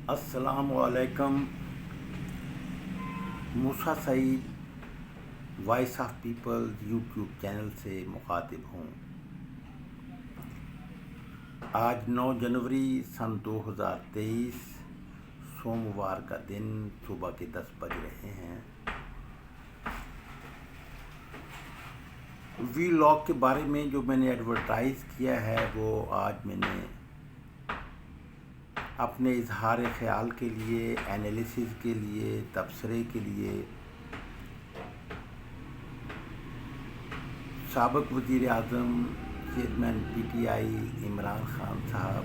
السلام علیکم۔ Musa Saeed Voice of People YouTube channel سے مخاطب ہوں۔ آج 9 جنوری سن 2023 سوموار کا دن صبح کے 10 بج رہے ہیں۔ وی لاگ کے بارے میں جو میں نے ایڈورٹائز کیا ہے وہ آج میں نے اپنے اظہار خیال کے لیے، انالیسز کے لیے، تبصرے کے لیے سابق وزیر اعظم chairman P T I Imran Khan صاحب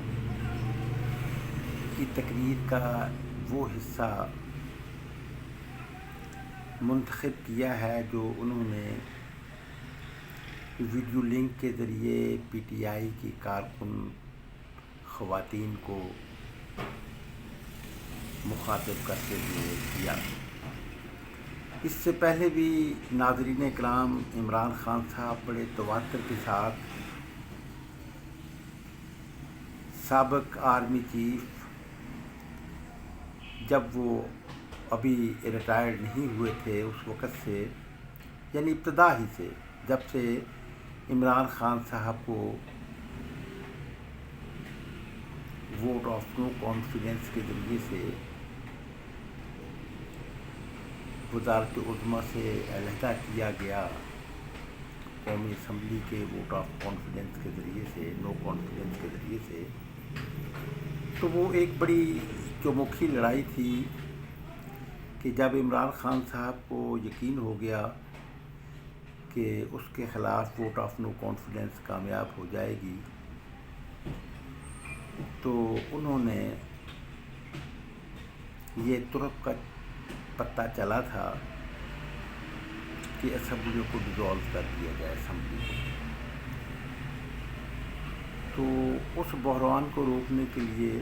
کی تقریر کا وہ حصہ منتخب کیا ہے جو انہوں نے ویڈیو لنک کے ذریعے پی ٹی آئی کی کارکن خواتین کو مخاطب کرتے ہوئے کیا۔ اس سے پہلے بھی ناظرین اکرام، عمران خان صاحب بڑے تواتر کے ساتھ سابق آرمی چیف جب وہ ابھی ریٹائرڈ نہیں ہوئے تھے اس وقت سے، یعنی ابتدا ہی سے، جب سے عمران خان صاحب کو ووٹ آف نو کانفیڈنس کے ذریعے سے وزارت عظمیٰ سے علیحدہ کیا گیا، قومی اسمبلی کے ووٹ آف کانفیڈنس کے ذریعے سے، نو کانفیڈنس کے ذریعے سے، تو وہ ایک بڑی چوموکھی لڑائی تھی کہ جب عمران خان صاحب کو یقین ہو گیا کہ اس کے خلاف ووٹ آف نو کانفیڈنس کامیاب ہو جائے گی، تو انہوں نے یہ ترک کا پتہ چلا تھا کہ اسمبلیوں کو ڈیزالو کر دیا جائے، اسمبلی کو۔ تو اس بحران کو روکنے کے لیے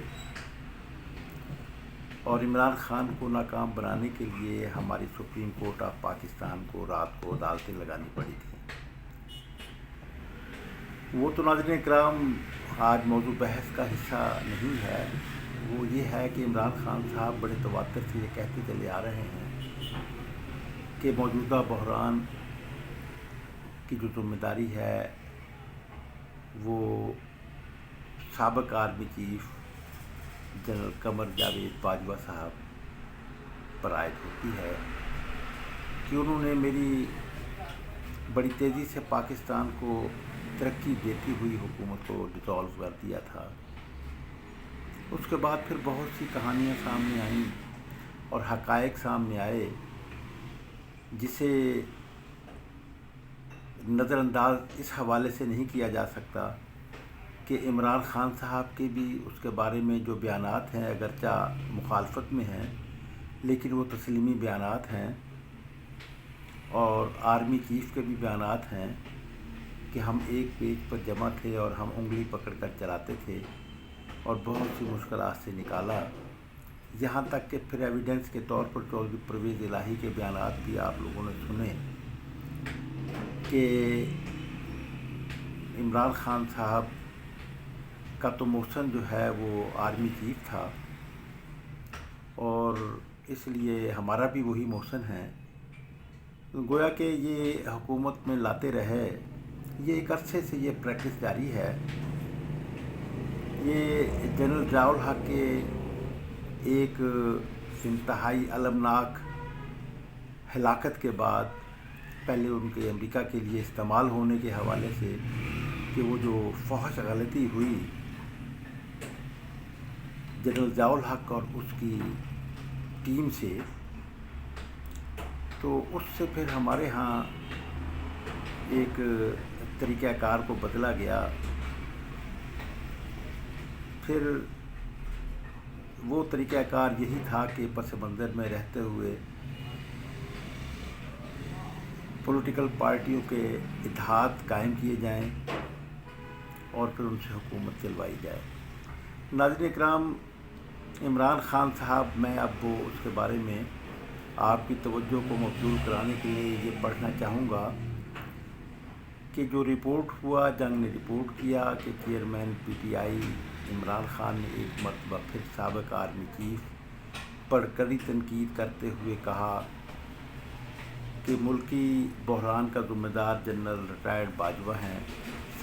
اور عمران خان کو ناکام بنانے کے لیے ہماری سپریم کورٹ آف پاکستان کو رات کو عدالتیں لگانی پڑی تھیں۔ وہ تو ناظرین اکرام آج موضوع بحث کا حصہ نہیں ہے، وہ یہ ہے کہ عمران خان صاحب بڑے تواتر سے یہ کہتے چلے آ رہے ہیں کہ موجودہ بحران کی جو ذمہ داری ہے وہ سابق army chief general Qamar Javed Bajwa صاحب پر عائد ہوتی ہے کہ انہوں نے میری بڑی تیزی سے پاکستان کو ترقی دیتی ہوئی حکومت کو ڈیزالو کر دیا تھا۔ اس کے بعد پھر بہت سی کہانیاں سامنے آئیں اور حقائق سامنے آئے جسے نظر انداز اس حوالے سے نہیں کیا جا سکتا کہ عمران خان صاحب کے بھی اس کے بارے میں جو بیانات ہیں اگرچہ مخالفت میں ہیں لیکن وہ تسلیمی بیانات ہیں، اور آرمی چیف کے بھی بیانات ہیں کہ ہم ایک پیج پر جمع تھے اور ہم انگلی پکڑ کر چلاتے تھے اور بہت سی مشکلات سے نکالا، یہاں تک کہ پھر ایویڈنس کے طور پر چودھری پرویز الہی کے بیانات بھی آپ لوگوں نے سنے کہ عمران خان صاحب کا تو محسن جو ہے وہ آرمی چیف تھا اور اس لیے ہمارا بھی وہی محسن ہے، گویا کہ یہ حکومت میں لاتے رہے۔ یہ ایک عرصے سے یہ پریکٹس جاری ہے۔ یہ جنرل ضیاء الحق کے ایک انتہائی المناک ہلاکت کے بعد، پہلے ان کے امریکہ کے لیے استعمال ہونے کے حوالے سے کہ وہ جو فحش غلطی ہوئی جنرل ضیاء الحق اور اس کی ٹیم سے، تو اس سے پھر ہمارے ہاں ایک طریقہ کار کو بدلا گیا۔ پھر وہ طریقہ کار یہی تھا کہ پس منظر میں رہتے ہوئے پولیٹیکل پارٹیوں کے اتحاد قائم کیے جائیں اور پھر ان سے حکومت چلوائی جائے۔ ناظرین اکرام، عمران خان صاحب، میں اب وہ اس کے بارے میں آپ کی توجہ کو مبذول کرانے کے لیے یہ پڑھنا چاہوں گا کہ جو رپورٹ ہوا، جنگ نے رپورٹ کیا کہ chairman P T I Imran Khan نے ایک مرتبہ پھر سابق آرمی چیف پر کڑی تنقید کرتے ہوئے کہا کہ ملکی بحران کا ذمہ دار جنرل ریٹائرڈ باجوہ ہیں۔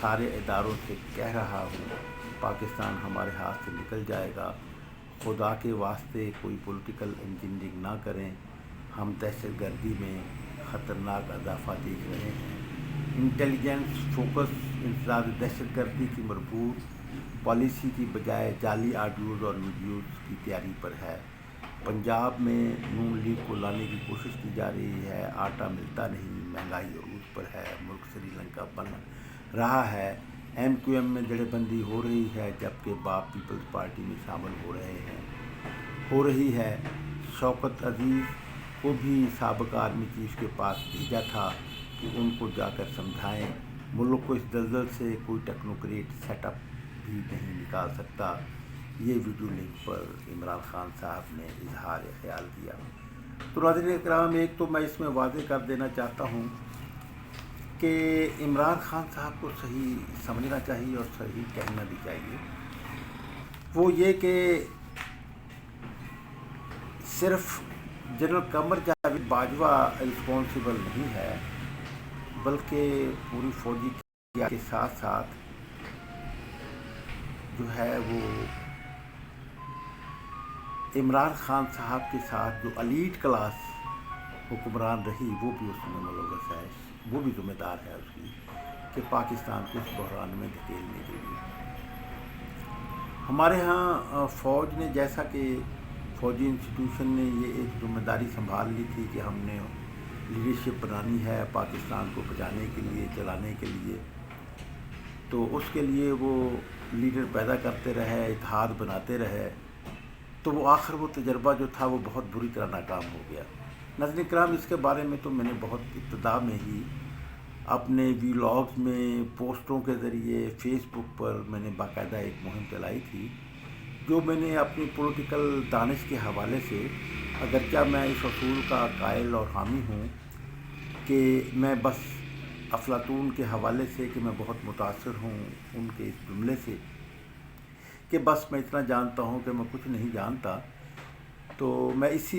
سارے اداروں سے کہہ رہا ہوں پاکستان ہمارے ہاتھ سے نکل جائے گا، خدا کے واسطے کوئی پولیٹیکل انجینئرنگ نہ کریں، ہم دہشت گردی میں خطرناک اضافہ دیکھ رہے ہیں۔ انٹیلیجنس فوکس انسداد دہشت گردی کی مربوط پالیسی کی بجائے جعلی آڈیوز اور ویڈیوز کی تیاری پر ہے۔ پنجاب میں نون لیگ کو لانے کی کوشش کی جا رہی ہے، آٹا ملتا نہیں، مہنگائی عروج پر ہے، ملک سری لنکا بن رہا ہے، ایم کیو ایم میں جڑے بندی ہو رہی ہے جبکہ باپ پیپلز پارٹی میں شامل ہو رہی ہے۔ شوکت عزیز کو بھی سابق آرمی چیف کے پاس بھیجا تھا کہ ان کو جا کر سمجھائیں ملک کو اس دلدل سے کوئی ٹیکنوکریٹ سیٹ اپ بھی نہیں نکال سکتا۔ یہ ویڈیو لنک پر عمران خان صاحب نے اظہار خیال کیا۔ تو ناظرین اکرام، ایک تو میں اس میں واضح کر دینا چاہتا ہوں کہ عمران خان صاحب کو صحیح سمجھنا چاہیے اور صحیح کہنا بھی چاہیے۔ وہ یہ کہ صرف جنرل قمر جاوید باجوہ رسپانسیبل نہیں ہے، بلکہ پوری فوجی کے ساتھ ساتھ جو ہے وہ عمران خان صاحب کے ساتھ جو ایلیٹ کلاس حکمران رہی وہ بھی اس میں ملوث ہے، وہ بھی ذمہ دار ہے اس کی کہ پاکستان کو اس بحران میں دھکیلنے کے لیے۔ ہمارے ہاں فوج نے، جیسا کہ فوجی انسٹیٹیوشن نے یہ ایک ذمہ داری سنبھال لی تھی کہ ہم نے لیڈرشپ بنانی ہے پاکستان کو بچانے کے لیے، چلانے کے لیے، تو اس کے لیے وہ لیڈر پیدا کرتے رہے، اتحاد بناتے رہے، تو وہ آخر وہ تجربہ جو تھا وہ بہت بری طرح ناکام ہو گیا۔ ناظرین کرام، اس کے بارے میں تو میں نے بہت ابتدا میں ہی اپنے ویلاگز میں، پوسٹوں کے ذریعے، فیس بک پر میں نے باقاعدہ ایک مہم چلائی تھی، جو میں نے اپنی پولیٹیکل دانش کے حوالے سے، اگرچہ میں اس اصول کا قائل اور حامی ہوں کہ میں بس افلاطون کے حوالے سے کہ میں بہت متاثر ہوں ان کے اس جملے سے کہ بس میں اتنا جانتا ہوں کہ میں کچھ نہیں جانتا، تو میں اس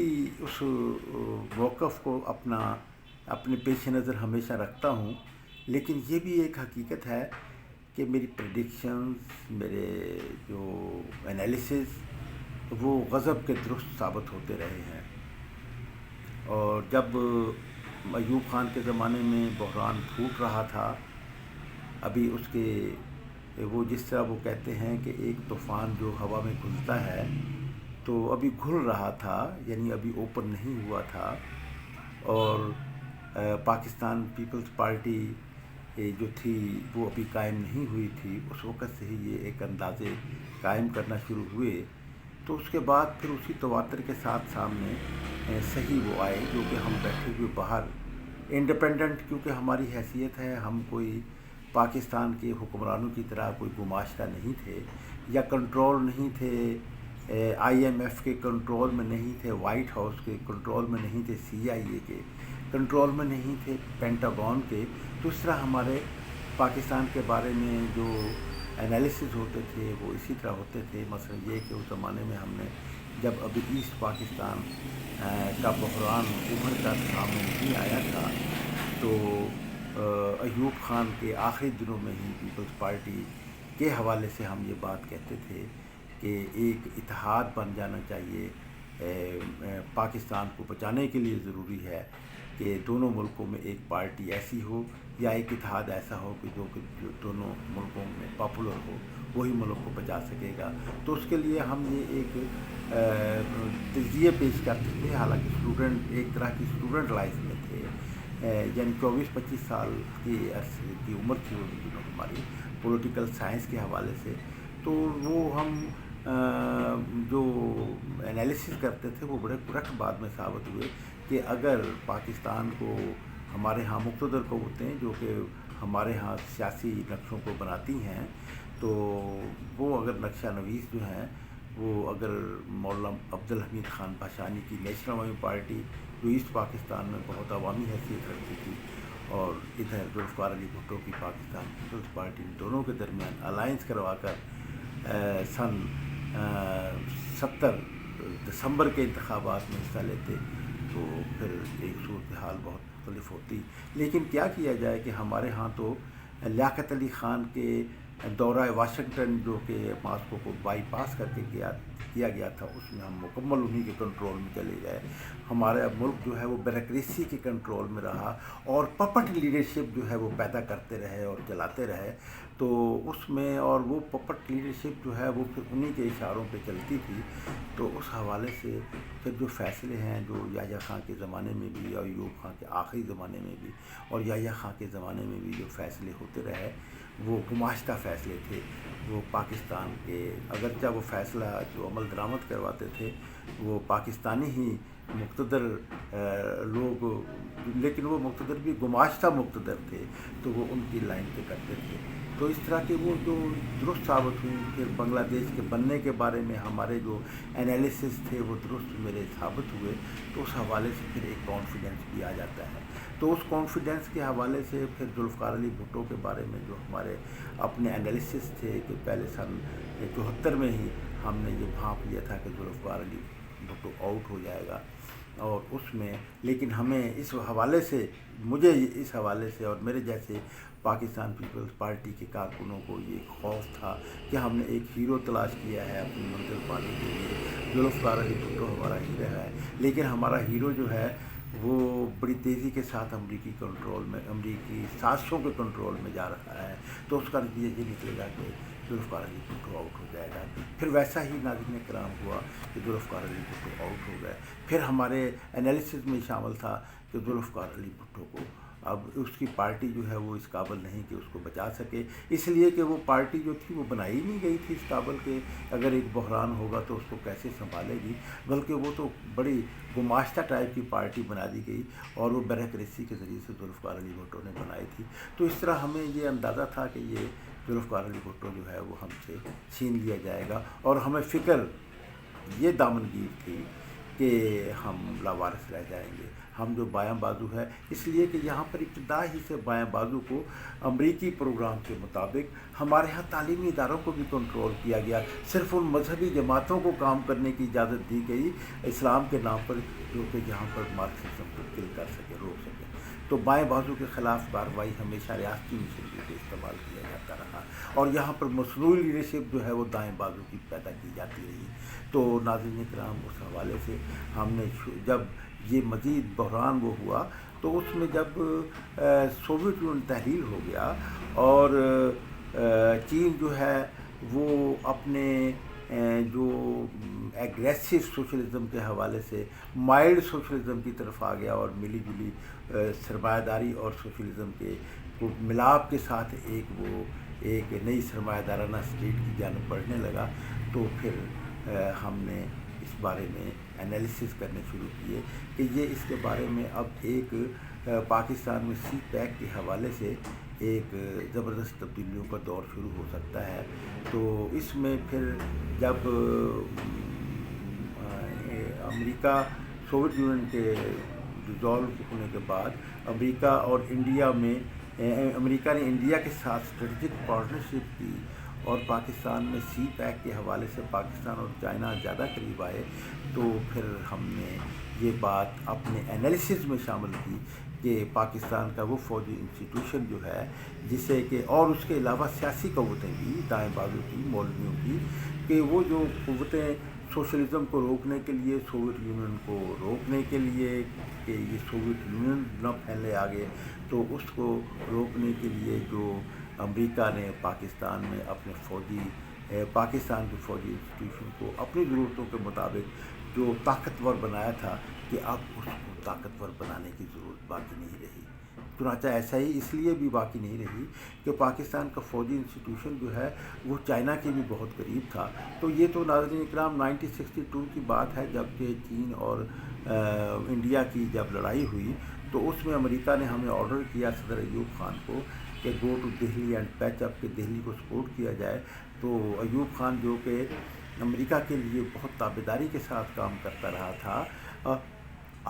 موقف کو اپنے پیش نظر ہمیشہ رکھتا ہوں۔ لیکن یہ بھی ایک حقیقت ہے کہ میری پریڈکشنز، میرے جو انالیسز، وہ غضب کے درست ثابت ہوتے رہے ہیں۔ اور جب ایوب خان کے زمانے میں بحران پھوٹ رہا تھا، ابھی اس کے وہ جس طرح وہ کہتے ہیں کہ ایک طوفان جو ہوا میں گھلتا ہے، تو ابھی گھل رہا تھا، یعنی ابھی اوپن نہیں ہوا تھا، اور پاکستان پیپلز پارٹی جو تھی وہ ابھی قائم نہیں ہوئی تھی، اس وقت سے ہی یہ ایک اندازے قائم کرنا شروع ہوئے، تو اس کے بعد پھر اسی تواتر کے ساتھ سامنے صحیح وہ آئے جو کہ ہم بیٹھے ہوئے باہر انڈیپینڈنٹ، کیونکہ ہماری حیثیت ہے، ہم کوئی پاکستان کے حکمرانوں کی طرح کوئی گماشتہ نہیں تھے یا کنٹرول نہیں تھے، آئی ایم ایف کے کنٹرول میں نہیں تھے، وائٹ ہاؤس کے کنٹرول میں نہیں تھے، سی آئی اے کے کنٹرول میں نہیں تھے، پینٹاگون کے۔ تو اس طرح ہمارے پاکستان کے بارے میں جو انالیسز ہوتے تھے وہ اسی طرح ہوتے تھے۔ مثلا یہ کہ اس زمانے میں ہم نے جب ابھی ایسٹ پاکستان کا بحران ابھر کر سامنے نہیں آیا تھا، تو ایوب خان کے آخری دنوں میں ہی پیپلز پارٹی کے حوالے سے ہم یہ بات کہتے تھے کہ ایک اتحاد بن جانا چاہیے، پاکستان کو بچانے کے لیے ضروری ہے کہ دونوں ملکوں میں ایک پارٹی ایسی ہو یا ایک اتحاد ایسا ہو کہ جو دونوں ملکوں میں پاپولر ہو، وہی ملک کو بچا سکے گا۔ تو اس کے لیے ہم یہ ایک تجزیے پیش کرتے تھے، حالانکہ اسٹوڈنٹ ایک طرح کی اسٹوڈنٹ لائف میں تھے، یعنی 24-25 سال کی عمر تھی ان دنوں ہماری پولیٹیکل سائنس کے حوالے سے۔ تو وہ ہم جو انالیسس کرتے تھے وہ بڑے کریکٹ بعد میں ثابت ہوئے کہ اگر پاکستان کو ہمارے ہاں مقتدر قوتیں جو کہ ہمارے ہاں سیاسی نقشوں کو بناتی ہیں، تو وہ اگر نقشہ نویس جو ہیں وہ اگر مولانا عبدالحمید خان بھاشانی کی نیشنل عوامی پارٹی جو ایسٹ پاکستان میں بہت عوامی حیثیت رکھتی تھی، اور ادھر ذوالفقار علی بھٹو کی پاکستان پیپلز پارٹی، دونوں کے درمیان الائنس کروا کر سن 70 دسمبر کے انتخابات میں حصہ لیتے تو پھر ایک صورتحال بہت مختلف ہوتی. لیکن کیا کیا جائے کہ ہمارے ہاں تو لیاقت علی خان کے دورہ واشنگٹن جو کہ ماسکو کو بائی پاس کر کے کیا گیا تھا، اس میں ہم مکمل انہی کے کنٹرول میں چلے گئے. ہمارا ملک جو ہے وہ بیوروکریسی کے کنٹرول میں رہا اور پپٹ لیڈرشپ جو ہے وہ پیدا کرتے رہے اور چلاتے رہے. تو اس میں اور وہ پپٹ لیڈرشپ جو ہے وہ پھر انہی کے اشاروں پہ چلتی تھی. تو اس حوالے سے پھر جو فیصلے ہیں جو یحییٰ خان کے زمانے میں بھی اور ایوب خان کے آخری زمانے میں بھی اور یحییٰ خان کے زمانے میں بھی جو فیصلے ہوتے رہے وہ گماشتہ فیصلے تھے. وہ پاکستان کے اگرچہ وہ فیصلہ جو عمل درآمد کرواتے تھے وہ پاکستانی ہی مقتدر لوگ، لیکن وہ مقتدر بھی گماشتہ مقتدر تھے تو وہ ان کی لائن پہ کرتے تھے. تو اس طرح کے وہ جو درست ثابت ہوئی. پھر بنگلہ دیش کے بننے کے بارے میں ہمارے جو انالیسس تھے وہ درست میرے ثابت ہوئے. تو اس حوالے سے پھر ایک کانفیڈنس بھی آ جاتا ہے. تو اس کانفیڈنس کے حوالے سے پھر ذوالفقار علی بھٹو کے بارے میں جو ہمارے اپنے انالیسس تھے کہ پہلے سن 74 میں ہی ہم نے یہ بھانپ لیا تھا کہ ذوالفقار علی بھٹو آؤٹ ہو جائے گا. اور اس میں لیکن ہمیں اس حوالے سے مجھے اس حوالے سے اور میرے جیسے پاکستان پیپلز پارٹی کے کارکنوں کو یہ خوف تھا کہ ہم نے ایک ہیرو تلاش کیا ہے اپنی منزل پانے کے لیے. ذوالفقار علی بھٹو ہمارا ہیرو ہے، لیکن ہمارا ہیرو جو ہے وہ بڑی تیزی کے ساتھ امریکی کنٹرول میں، امریکی سازشوں کے کنٹرول میں جا رہا ہے. تو اس کا نتیجہ یہ نکلے گا کہ ذوالفقار علی بھٹو آؤٹ ہو جائے گا. پھر ویسا ہی ناظرین کرام ہوا کہ ذوالفقار علی بھٹو آؤٹ ہو گئے. پھر ہمارے انالیسس میں شامل تھا کہ ذوالفقار علی بھٹو کو اب اس کی پارٹی جو ہے وہ اس قابل نہیں کہ اس کو بچا سکے، اس لیے کہ وہ پارٹی جو تھی وہ بنائی نہیں گئی تھی اس قابل کہ اگر ایک بحران ہوگا تو اس کو کیسے سنبھالے گی، بلکہ وہ تو بڑی گماشتہ ٹائپ کی پارٹی بنا دی گئی اور وہ بیوروکریسی کے ذریعے سے ذوالفقار علی بھٹو نے بنائی تھی. تو اس طرح ہمیں یہ اندازہ تھا کہ یہ ذوالفقار علی بھٹو جو ہے وہ ہم سے چھین لیا جائے گا اور ہمیں فکر یہ دامنگیر تھی کہ ہم لاوارث رہ جائیں گے. ہم جو بایاں بازو ہے اس لیے کہ یہاں پر ابتدا ہی سے بایاں بازو کو امریکی پروگرام کے مطابق ہمارے ہاں تعلیمی اداروں کو بھی کنٹرول کیا گیا. صرف ان مذہبی جماعتوں کو کام کرنے کی اجازت دی گئی اسلام کے نام پر جو کہ جہاں پر مارکسزم کو کل کر سکے، روک سکے. تو بائیں بازو کے خلاف کارروائی ہمیشہ ریاستی مشروں کو استعمال کیا جاتا رہا اور یہاں پر مصنوعی لیڈرشپ جو ہے وہ دائیں بازو کی پیدا کی جاتی رہی. تو ناظرین کرام اس حوالے سے ہم نے جب یہ مزید بحران وہ ہوا تو اس میں جب سوویت یونین تحلیل ہو گیا اور چین جو ہے وہ اپنے جو ایگریسو سوشلزم کے حوالے سے مائلڈ سوشلزم کی طرف آ گیا اور ملی جلی سرمایہ داری اور سوشلزم کے ملاپ کے ساتھ ایک نئی سرمایہ دارانہ اسٹیٹ کی جانب بڑھنے لگا. تو پھر ہم نے اس بارے میں انالیسس کرنے شروع کیے کہ یہ اس کے بارے میں اب ایک پاکستان میں سی پیک کے حوالے سے ایک زبردست تبدیلیوں کا دور شروع ہو سکتا ہے. تو اس میں پھر جب امریکہ سوویت یونین کے ڈیزالو ہونے کے بعد امریکہ اور انڈیا میں امریکہ نے انڈیا کے ساتھ اسٹریٹجک پارٹنرشپ کی اور پاکستان میں سی پیک کے حوالے سے پاکستان اور چائنا زیادہ قریب آئے. تو پھر ہم نے یہ بات اپنے انالیسس میں شامل کی کہ پاکستان کا وہ فوجی انسٹیٹیوشن جو ہے جسے کہ اور اس کے علاوہ سیاسی قوتیں بھی دائیں بازو کی مولویوں کی کہ وہ جو قوتیں سوشلزم کو روکنے کے لیے، سوویت یونین کو روکنے کے لیے کہ یہ سوویت یونین نہ پھیلے آگے، تو اس کو روکنے کے لیے جو امریکہ نے پاکستان میں اپنے پاکستان کے فوجی انسٹیٹیوشن کو اپنی ضرورتوں کے مطابق جو طاقتور بنایا تھا کہ اب اس کو طاقتور بنانے کی ضرورت باقی نہیں رہی. چنانچہ ایسا ہی اس لیے بھی باقی نہیں رہی کہ پاکستان کا فوجی انسٹیٹیوشن جو ہے وہ چائنا کے بھی بہت قریب تھا. تو یہ تو ناظرین اکرام 1962 کی بات ہے جب کہ چین اور انڈیا کی جب لڑائی ہوئی تو اس میں امریکہ نے ہمیں آرڈر کیا صدر ایوب خان کو کہ گو ٹو دہلی اینڈ پیچ اپ، کہ دہلی کو سپورٹ کیا جائے. تو ایوب خان جو کہ امریکہ کے لیے بہت تابعداری کے ساتھ کام کرتا رہا تھا،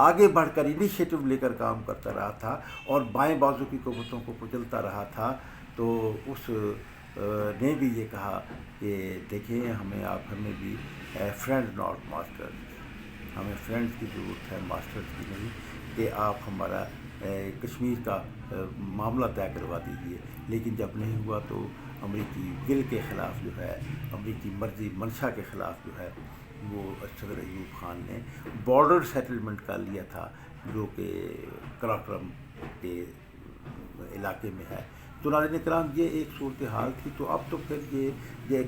آگے بڑھ کر انیشیٹو لے کر کام کرتا رہا تھا اور بائیں بازو کی قوتوں کو کچلتا رہا تھا، تو اس نے بھی یہ کہا کہ دیکھیں ہمیں بھی فرینڈ ناٹ ماسٹرز، ہمیں فرینڈز کی ضرورت ہے، ماسٹرز کی نہیں، کہ آپ ہمارا کشمیر کا معاملہ طے کروا دیجیے۔ لیکن جب نہیں ہوا تو امریکی ول کے خلاف جو ہے، امریکی مرضی منشا کے خلاف جو ہے، وہ صدر ایوب خان نے بارڈر سیٹلمنٹ کا لیا تھا، جو کہ کراکرم کے علاقے میں ہے۔ تو ناظرین کرام، یہ ایک صورتحال تھی۔ تو اب تو پھر یہ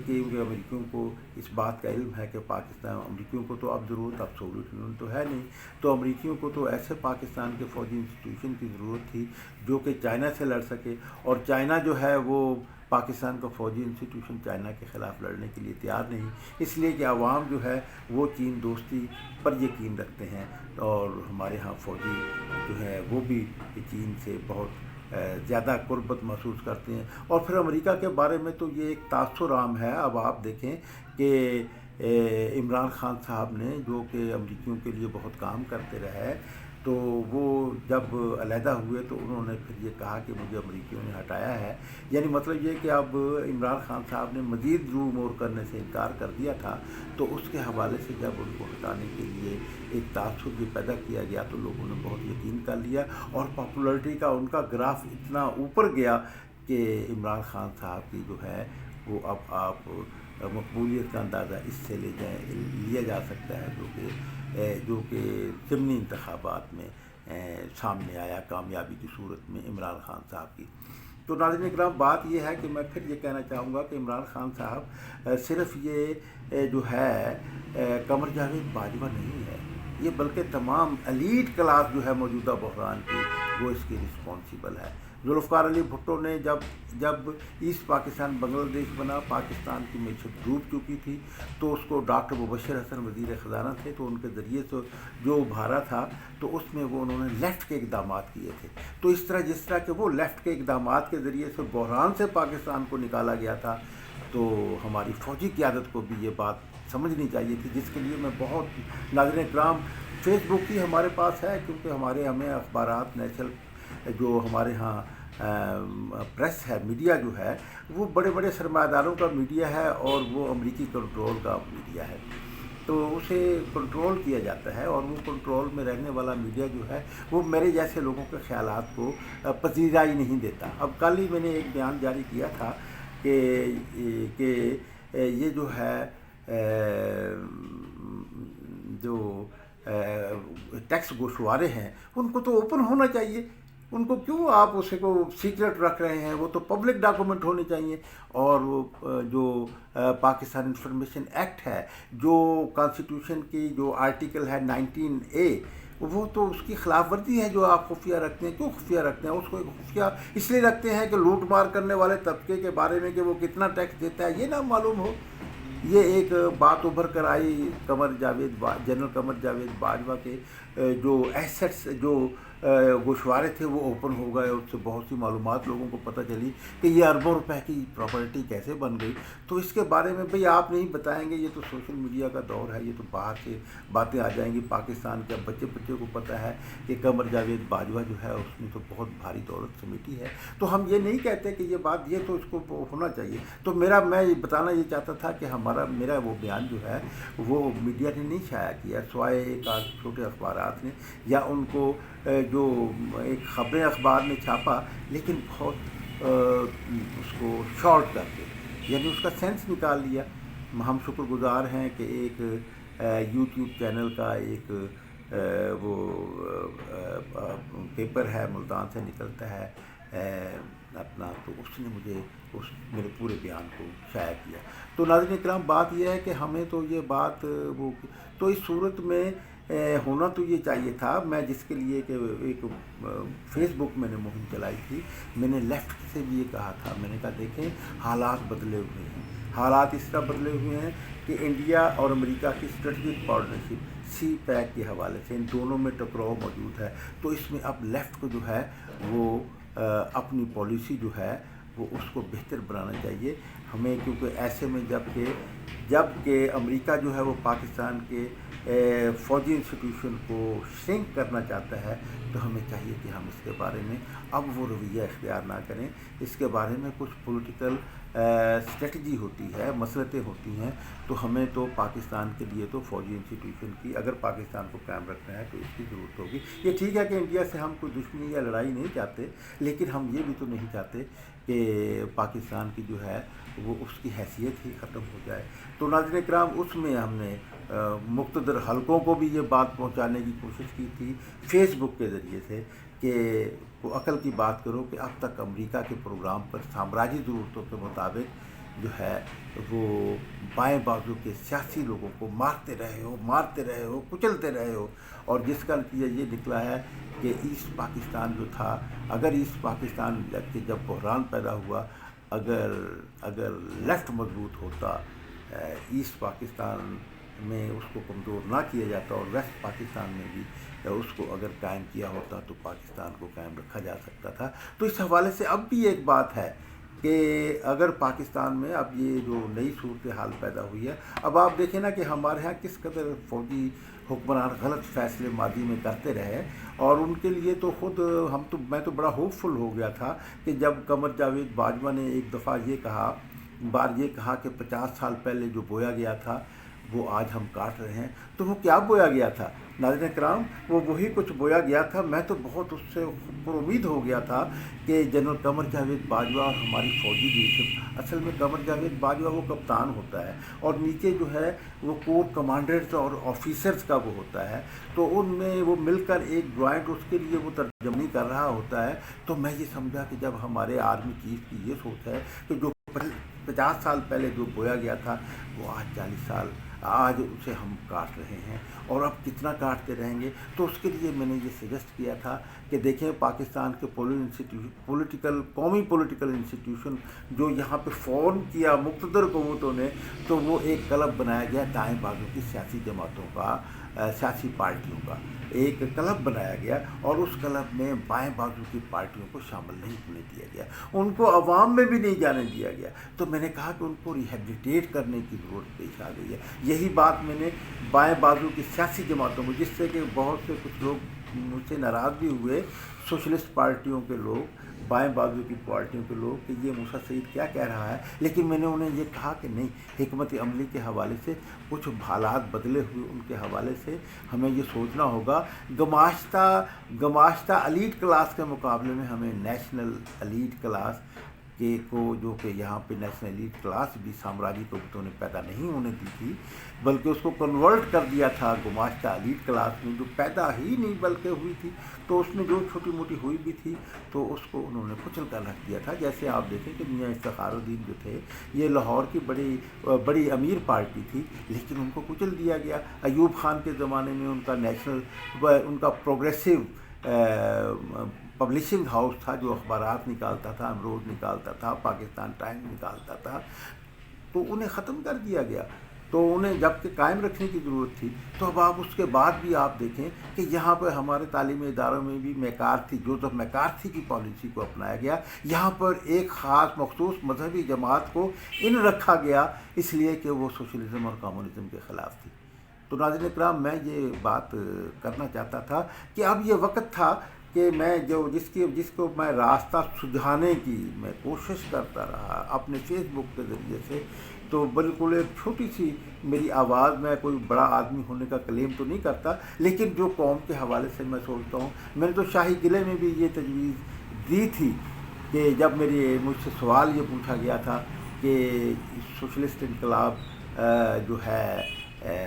کہ امریکیوں کو اس بات کا علم ہے کہ پاکستان، امریکیوں کو تو اب ضرورت، اب سوویت یونین تو ہے نہیں، تو امریکیوں کو تو ایسے پاکستان کے فوجی انسٹیٹیوشن کی ضرورت تھی جو کہ چائنا سے لڑ سکے، اور چائنا جو ہے وہ پاکستان کا فوجی انسٹیٹیوشن چائنا کے خلاف لڑنے کے لیے تیار نہیں، اس لیے کہ عوام جو ہے وہ چین دوستی پر یقین رکھتے ہیں، اور ہمارے ہاں فوجی جو ہے وہ بھی چین سے بہت زیادہ قربت محسوس کرتے ہیں۔ اور پھر امریکہ کے بارے میں تو یہ ایک تاثر عام ہے۔ اب آپ دیکھیں کہ عمران خان صاحب نے، جو کہ امریکیوں کے لیے بہت کام کرتے رہے، تو وہ جب علیحدہ ہوئے تو انہوں نے پھر یہ کہا کہ مجھے امریکیوں نے ہٹایا ہے، یعنی مطلب یہ کہ اب عمران خان صاحب نے مزید رو مور کرنے سے انکار کر دیا تھا، تو اس کے حوالے سے جب ان کو ہٹانے کے لیے ایک تعصب یہ پیدا کیا گیا تو لوگوں نے بہت یقین کر لیا، اور پاپولرٹی کا ان کا گراف اتنا اوپر گیا کہ عمران خان صاحب کی جو ہے وہ اب آپ مقبولیت کا اندازہ اس سے لیا جا سکتا ہے، جو کہ ضمنی انتخابات میں سامنے آیا کامیابی کی صورت میں عمران خان صاحب کی۔ تو ناظرین اکرام، بات یہ ہے کہ میں پھر یہ کہنا چاہوں گا کہ عمران خان صاحب صرف یہ جو ہے قمر جاوید باجوہ نہیں ہے، یہ بلکہ تمام ایلیٹ کلاس جو ہے موجودہ بحران کی، وہ اس کی رسپانسیبل ہے۔ ذوالفقار علی بھٹو نے جب ایسٹ پاکستان بنگلہ دیش بنا، پاکستان کی معیشت ڈوب چکی تھی، تو اس کو ڈاکٹر مبشر حسن وزیر خزانہ تھے، تو ان کے ذریعے سے جو ابھارا تھا، تو اس میں انہوں نے لیفٹ کے اقدامات کیے تھے۔ تو جس طرح کہ وہ لیفٹ کے اقدامات کے ذریعے سے بحران سے پاکستان کو نکالا گیا تھا، تو ہماری فوجی قیادت کو بھی یہ بات سمجھنی چاہیے تھی، جس کے لیے میں بہت، ناظرین اکرام، فیس بک کی ہمارے پاس ہے، کیونکہ ہمیں اخبارات نیشنل جو ہمارے ہاں پریس ہے، میڈیا جو ہے وہ بڑے بڑے سرمایہ داروں کا میڈیا ہے، اور وہ امریکی کنٹرول کا میڈیا ہے، تو اسے کنٹرول کیا جاتا ہے، اور وہ کنٹرول میں رہنے والا میڈیا جو ہے وہ میرے جیسے لوگوں کے خیالات کو پذیرائی نہیں دیتا۔ اب کل ہی میں نے ایک بیان جاری کیا تھا کہ یہ جو ہے جو ٹیکس گوشوارے ہیں ان کو تو اوپن ہونا چاہیے، ان کو کیوں آپ اسے کو سیکرٹ رکھ رہے ہیں؟ وہ تو پبلک ڈاکومنٹ ہونے چاہیے۔ اور وہ جو پاکستان انفارمیشن ایکٹ ہے، جو کانسٹیٹیوشن کی جو آرٹیکل ہے 19A، وہ تو اس کی خلاف ورزی ہے جو آپ خفیہ رکھتے ہیں۔ کیوں خفیہ رکھتے ہیں؟ اس کو خفیہ اس لیے رکھتے ہیں کہ لوٹ مار کرنے والے طبقے کے بارے میں کہ وہ کتنا ٹیکس دیتا ہے یہ نہ معلوم ہو۔ یہ ایک بات ابھر کر آئی جنرل قمر جاوید باجوہ کے جو ایسٹس جو گوشوارے تھے وہ اوپن ہو گئے، اس سے بہت سی معلومات لوگوں کو پتہ چلی کہ یہ اربوں روپے کی پراپرٹی کیسے بن گئی۔ تو اس کے بارے میں بھئی آپ نہیں بتائیں گے، یہ تو سوشل میڈیا کا دور ہے، یہ تو باہر سے باتیں آ جائیں گی۔ پاکستان کے بچے کو پتہ ہے کہ قمر جاوید باجوہ جو ہے اس نے تو بہت بھاری دولت سمیٹی ہے۔ تو ہم یہ نہیں کہتے کہ یہ بات، یہ تو اس کو ہونا چاہیے۔ تو میں یہ بتانا یہ چاہتا تھا کہ میرا وہ بیان جو ہے وہ میڈیا نے نہیں شائع کیا، سوائے ایک آدھ چھوٹے اخبارات نے، یا ان کو جو ایک خبریں اخبار نے چھاپا، لیکن بہت اس کو شارٹ کر کے، یعنی اس کا سینس نکال لیا۔ ہم شکر گزار ہیں کہ ایک یوٹیوب چینل کا ایک وہ پیپر ہے، ملتان سے نکلتا ہے اپنا، تو اس نے میرے پورے بیان کو شائع کیا۔ تو ناظرین اکرام، بات یہ ہے کہ ہمیں تو یہ بات تو اس صورت میں ہونا تو یہ چاہیے تھا۔ میں جس کے لیے کہ ایک فیس بک میں نے مہم چلائی تھی، میں نے لیفٹ سے بھی یہ کہا تھا، میں نے کہا دیکھیں حالات بدلے ہوئے ہیں، حالات اس طرح بدلے ہوئے ہیں کہ انڈیا اور امریکہ کی اسٹریٹجک پارٹنرشپ سی پیک کے حوالے سے ان دونوں میں ٹکراؤ موجود ہے۔ تو اس میں اب لیفٹ کو جو ہے وہ اپنی پالیسی جو ہے وہ اس کو بہتر بنانا چاہیے ہمیں، کیونکہ ایسے میں جب کہ امریکہ جو ہے وہ پاکستان کے فوجی انسٹیٹیوشن کو شرنک کرنا چاہتا ہے، تو ہمیں چاہیے کہ ہم اس کے بارے میں اب وہ رویہ اختیار نہ کریں، اس کے بارے میں کچھ پولیٹیکل اسٹریٹجی ہوتی ہے، مصلحتیں ہوتی ہیں، تو ہمیں تو پاکستان کے لیے تو فوجی انسٹیٹیوشن کی اگر پاکستان کو قائم رکھنا ہے تو اس کی ضرورت ہوگی۔ یہ ٹھیک ہے کہ انڈیا سے ہم کوئی دشمنی یا لڑائی نہیں چاہتے، لیکن ہم یہ بھی تو نہیں چاہتے کہ پاکستان کی جو ہے وہ اس کی حیثیت ہی ختم ہو جائے۔ تو ناظرین کرام، اس میں ہم نے مقتدر حلقوں کو بھی یہ بات پہنچانے کی کوشش کی تھی فیس بک کے ذریعے سے کہ وہ عقل کی بات کرو کہ اب تک امریکہ کے پروگرام پر سامراجی ضرورتوں کے مطابق جو ہے وہ بائیں بازو کے سیاسی لوگوں کو مارتے رہے ہو، کچلتے رہے ہو، اور جس کا نتیجہ یہ نکلا ہے کہ ایسٹ پاکستان جو تھا، اگر ایسٹ پاکستان کے جب بحران پیدا ہوا، اگر لیفٹ مضبوط ہوتا، ایسٹ پاکستان میں اس کو کمزور نہ کیا جاتا اور ویسٹ پاکستان میں بھی اس کو اگر قائم کیا ہوتا تو پاکستان کو قائم رکھا جا سکتا تھا۔ تو اس حوالے سے اب بھی ایک بات ہے کہ اگر پاکستان میں اب یہ جو نئی صورتحال پیدا ہوئی ہے، اب آپ دیکھیں نا کہ ہمارے ہاں کس قدر فوجی حکمران غلط فیصلے ماضی میں کرتے رہے، اور ان کے لیے تو خود میں تو بڑا ہوپ فل ہو گیا تھا کہ جب قمر جاوید باجوہ نے ایک دفعہ یہ کہا کہ 50 سال پہلے جو بویا گیا تھا وہ آج ہم کاٹ رہے ہیں، تو وہ کیا بویا گیا تھا ناظرین کرام؟ وہ وہی کچھ بویا گیا تھا۔ میں تو بہت اس سے پر امید ہو گیا تھا کہ جنرل قمر جاوید باجوہ اور ہماری فوجی ڈویژن، اصل میں قمر جاوید باجوہ وہ کپتان ہوتا ہے اور نیچے جو ہے وہ کور کمانڈرز اور آفیسرز کا وہ ہوتا ہے، تو ان میں وہ مل کر ایک جوائنٹ اس کے لیے وہ ترجمانی کر رہا ہوتا ہے۔ تو میں یہ سمجھا کہ جب ہمارے آرمی چیف کی یہ سوچ ہے کہ جو 50 سال پہلے جو بویا گیا تھا وہ آج 40 سال آج اسے ہم کاٹ رہے ہیں، اور اب کتنا کاٹتے رہیں گے، تو اس کے لیے میں نے یہ سجیسٹ کیا تھا کہ دیکھیں پاکستان کے قومی پولیٹیکل انسٹیٹیوشن جو یہاں پہ فون کیا مقتدر قوتوں نے، تو وہ ایک کلب بنایا گیا دائیں بازو کی سیاسی جماعتوں کا، سیاسی پارٹیوں کا ایک کلب بنایا گیا، اور اس کلب میں بائیں بازو کی پارٹیوں کو شامل نہیں ہونے دیا گیا، ان کو عوام میں بھی نہیں جانے دیا گیا۔ تو میں نے کہا کہ ان کو ریہیبلیٹیٹ کرنے کی ضرورت پیش آ گئی ہے۔ یہی بات میں نے بائیں بازو کی سیاسی جماعتوں کو، جس سے کہ بہت سے کچھ لوگ مجھ سے ناراض بھی ہوئے، سوشلسٹ پارٹیوں کے لوگ، بائیں بازو کی پارٹیوں کے لوگ، کہ یہ موسیٰ سعید کیا کہہ رہا ہے، لیکن میں نے انہیں یہ کہا کہ نہیں، حکمت عملی کے حوالے سے کچھ حالات بدلے ہوئے، ان کے حوالے سے ہمیں یہ سوچنا ہوگا، گماشتہ ایلیٹ کلاس کے مقابلے میں ہمیں نیشنل ایلیٹ کلاس کو، جو کہ یہاں پہ نیشنل ایلیٹ کلاس بھی سامراجی قوتوں نے پیدا نہیں ہونے دی تھی، بلکہ اس کو کنورٹ کر دیا تھا گماشتہ ایلیٹ کلاس میں، جو پیدا ہی نہیں بلکہ ہوئی تھی، تو اس میں جو چھوٹی موٹی ہوئی بھی تھی تو اس کو انہوں نے کچل کر رکھ دیا تھا۔ جیسے آپ دیکھیں کہ میاں افتخار الدین جو تھے، یہ لاہور کی بڑی امیر پارٹی تھی، لیکن ان کو کچل دیا گیا۔ ایوب خان کے زمانے میں ان کا پروگریسو پبلشنگ ہاؤس تھا جو اخبارات نکالتا تھا، امروز نکالتا تھا، پاکستان ٹائمز نکالتا تھا، تو انہیں ختم کر دیا گیا۔ تو انہیں جب کہ قائم رکھنے کی ضرورت تھی، تو اب آپ اس کے بعد بھی آپ دیکھیں کہ یہاں پہ ہمارے تعلیمی اداروں میں بھی جوزف میکارتھی کی پالیسی کو اپنایا گیا، یہاں پر ایک خاص مخصوص مذہبی جماعت کو رکھا گیا، اس لیے کہ وہ سوشلزم اور کمیونزم کے خلاف تھی۔ تو ناظرین اکرام، میں یہ بات کرنا چاہتا تھا کہ اب یہ وقت تھا کہ میں جس کو میں راستہ سجھانے کی میں کوشش کرتا رہا اپنے فیس بک کے ذریعے سے، تو بالکل ایک چھوٹی سی میری آواز، میں کوئی بڑا آدمی ہونے کا کلیم تو نہیں کرتا، لیکن جو قوم کے حوالے سے میں سوچتا ہوں، میں نے تو شاہی قلعے میں بھی یہ تجویز دی تھی کہ جب مجھ سے سوال یہ پوچھا گیا تھا کہ سوشلسٹ انقلاب جو ہے